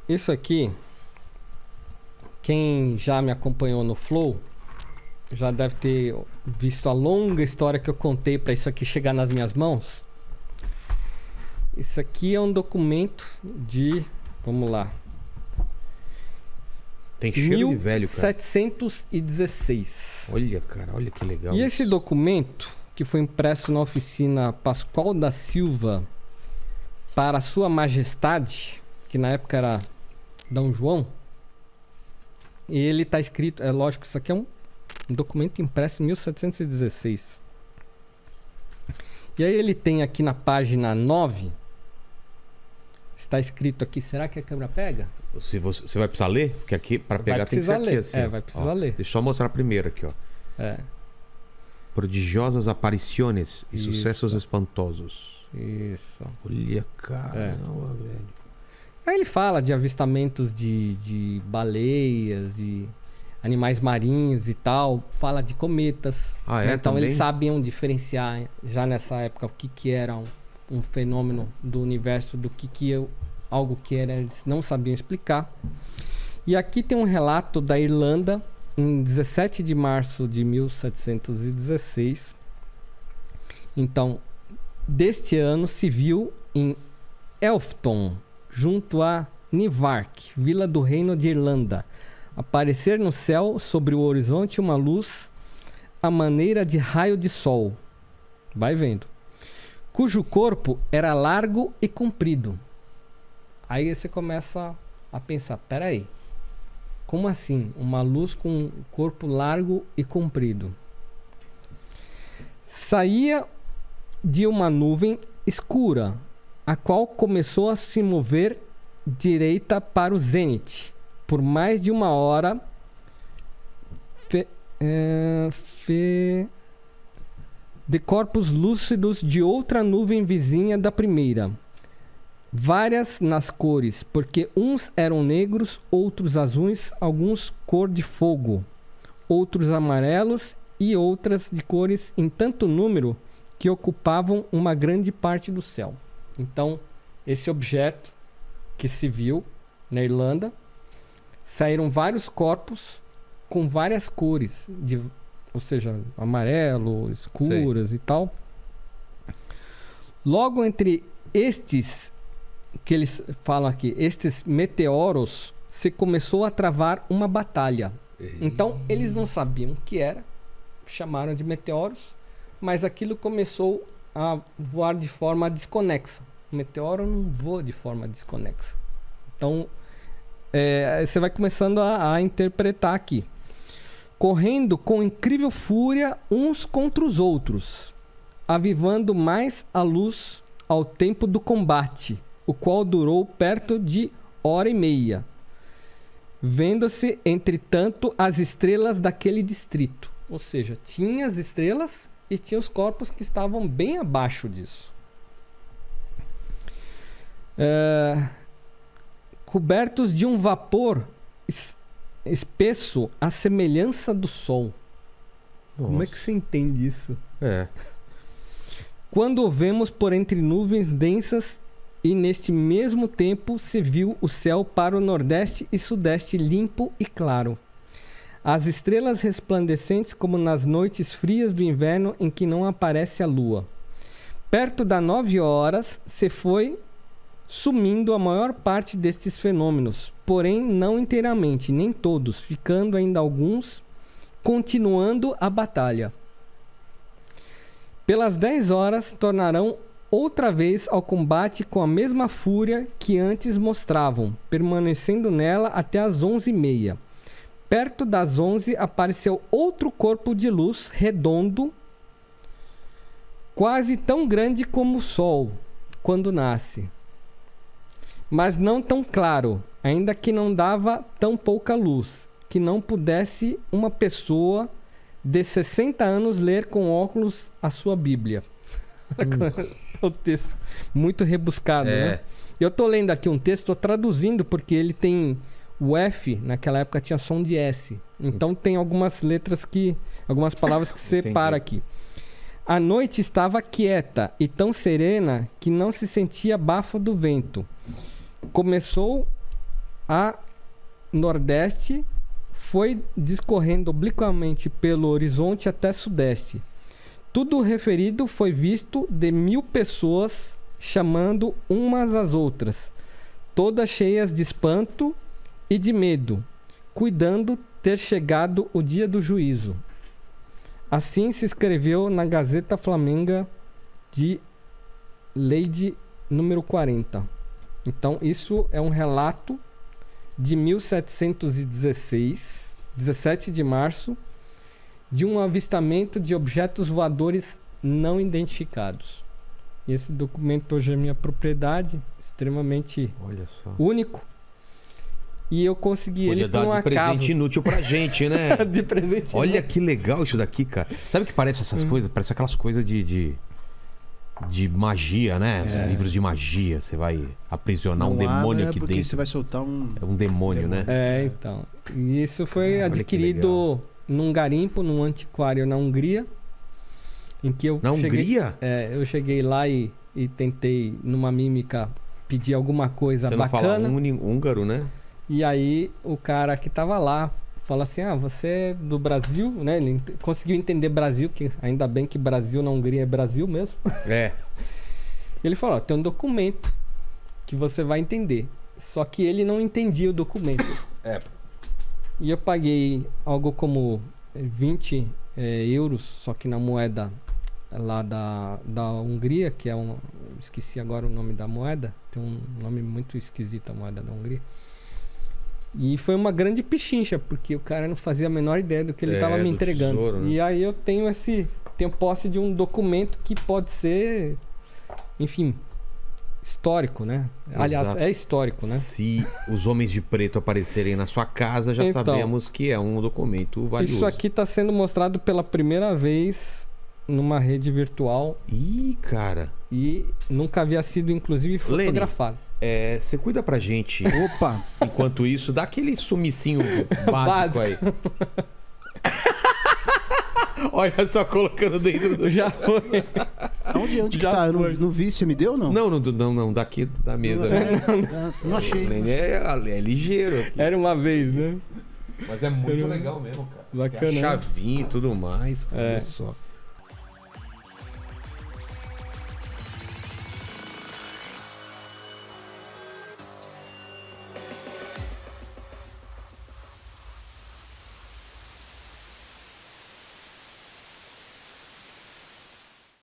Isso aqui, quem já me acompanhou no Flow, já deve ter visto a longa história que eu contei para isso aqui chegar nas minhas mãos. Isso aqui é um documento de... Vamos lá. Tem cheiro de velho, cara. 1716. Olha, cara, olha que legal. E esse documento, que foi impresso na oficina Pascoal da Silva para Sua Majestade, que na época era Dom João, e ele está escrito... É lógico, isso aqui é um documento impresso em 1716. E aí ele tem aqui na página 9... Está escrito aqui, será que a câmera pega? Você vai precisar ler? Porque aqui, para pegar, tem que ser aqui. Assim, vai precisar ler. Deixa eu só mostrar primeiro aqui, ó. Prodigiosas aparições e sucessos espantosos. Isso. Olha, caramba, velho. Aí ele fala de avistamentos de baleias, de animais marinhos e tal. Fala de cometas. Então também? eles sabiam diferenciar já nessa época o que era um fenômeno do universo, do algo que era, eles não sabiam explicar. E aqui tem um relato da Irlanda, em 17 de março de 1716. Então, deste ano se viu em Elfton, junto a Nivark, vila do Reino de Irlanda, aparecer no céu sobre o horizonte uma luz à maneira de raio de sol. Vai vendo. Cujo corpo era largo e comprido. Aí você começa a pensar, peraí, como assim? Uma luz com um corpo largo e comprido? Saía de uma nuvem escura, a qual começou a se mover direita para o zênite. Por mais de uma hora, de corpos lúcidos de outra nuvem vizinha da primeira, várias nas cores, porque uns eram negros, outros azuis, alguns cor de fogo, outros amarelos e outras de cores em tanto número que ocupavam uma grande parte do céu. Então, esse objeto que se viu na Irlanda, saíram vários corpos com várias cores, ou seja, amarelo, escuras e tal. Logo entre estes, que eles falam aqui, estes meteoros, se começou a travar uma batalha. Então, eles não sabiam o que era, chamaram de meteoros, mas aquilo começou a voar de forma desconexa. O meteoro não voa de forma desconexa. Então, você vai começando a interpretar aqui. Correndo com incrível fúria uns contra os outros, avivando mais a luz ao tempo do combate, o qual durou perto de 1h30, vendo-se, entretanto, as estrelas daquele distrito. Ou seja, tinha as estrelas e tinha os corpos que estavam bem abaixo disso. Cobertos de um vapor espesso à semelhança do sol. Nossa. Como é que você entende isso? Quando o vemos por entre nuvens densas, e neste mesmo tempo se viu o céu para o nordeste e sudeste limpo e claro, as estrelas resplandecentes como nas noites frias do inverno em que não aparece a lua. Perto das 9 horas se foi sumindo a maior parte destes fenômenos, porém não inteiramente, nem todos, ficando ainda alguns, continuando a batalha. Pelas 10 horas tornarão outra vez ao combate com a mesma fúria que antes mostravam, permanecendo nela até as 11h30. Perto das 11 apareceu outro corpo de luz redondo, quase tão grande como o sol quando nasce, mas não tão claro, ainda que não dava tão pouca luz, que não pudesse uma pessoa de 60 anos ler com óculos a sua Bíblia. O texto muito rebuscado, né? Eu tô lendo aqui um texto, tô traduzindo, porque ele tem o F, naquela época tinha som de S. Então tem algumas letras algumas palavras que separa aqui. A noite estava quieta e tão serena que não se sentia bafo do vento. Começou a nordeste, foi discorrendo obliquamente pelo horizonte até sudeste. Tudo referido foi visto de 1000 pessoas chamando umas às outras, todas cheias de espanto e de medo, cuidando ter chegado o dia do juízo. Assim se escreveu na Gazeta Flamenga de Lei número 40. Então, isso é um relato de 1716, 17 de março, de um avistamento de objetos voadores não identificados. E esse documento hoje é minha propriedade, extremamente único. E eu consegui ele por um acaso. Podia dar de presente inútil pra gente, né? De presente Olha inútil. que legal isso daqui, cara. Sabe o que parece essas coisas? Parece aquelas coisas de magia, né? Os livros de magia. Você vai aprisionar um demônio aqui porque dentro. Você vai soltar um... É um demônio, né? Então. E isso foi adquirido num garimpo, num antiquário na Hungria. Em que eu Hungria? Eu cheguei lá e tentei, numa mímica, pedir alguma coisa você bacana. Não fala húngaro, né? E aí o cara que tava lá fala assim, você é do Brasil, né? Ele conseguiu entender Brasil, que ainda bem que Brasil na Hungria é Brasil mesmo. Ele falou, tem um documento que você vai entender. Só que ele não entendia o documento. E eu paguei algo como 20 euros, só que na moeda lá da Hungria, que é esqueci agora o nome da moeda. Tem um nome muito esquisito, a moeda da Hungria. E foi uma grande pichincha, porque o cara não fazia a menor ideia do que ele estava me entregando. Tesouro, né? E aí eu tenho posse de um documento que pode ser, enfim, histórico, né? Exato. Aliás, é histórico, né? Se os homens de preto aparecerem na sua casa, já sabemos que é um documento valioso. Isso aqui está sendo mostrado pela primeira vez numa rede virtual. Ih, cara. E nunca havia sido, inclusive, fotografado. Você cuida pra gente. Opa! Enquanto isso, dá aquele sumicinho básico aí. Olha só, colocando dentro do... Já foi. Onde que tá? Eu não vi, você me deu ou não? Não, daqui da mesa. Não achei. É ligeiro aqui. Era uma vez, né? Mas é muito legal mesmo, cara. Bacana. Tem a chavinha e tudo mais. Olha só.